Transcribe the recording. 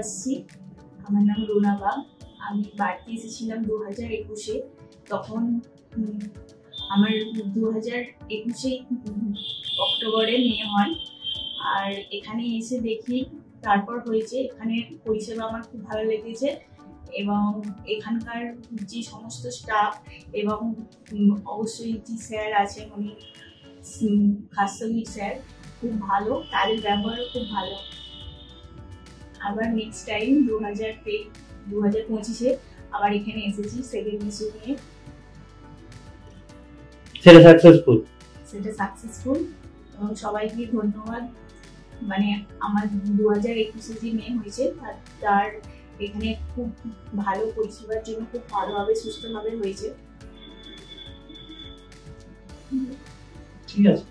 আসছি। আমার নাম রুনা বাগ। আমি বাড়িতে এসেছিলাম 2021-এ। তখন আমার 2021-এ অক্টোবরে মেয়ে হয়। আর এখানে এসে দেখি তারপর হয়েছে। এখানে পরিষেবা আমার খুব ভালো লেগেছে এবং এখানকার যে সমস্ত স্টাফ এবং অবশ্যই যে স্যার আছেন উনি হাস্যমিক স্যার, খুব ভালো, তাদের ব্যবহারও খুব ভালো। আবার নেক্সট টাইম 2025-এ আবার এখানে এসেছি সেকেন্ড ইস্যু নিয়ে। সেটা সাকসেসফুল এবং সবাইকে ধন্যবাদ। মানে আমার 2021-এ যে মেয়ে হয়েছে তার এখানে খুব ভালো পরিষেবার জন্য খুব ভালোভাবে সুস্থভাবে হয়েছে। ঠিক আছে।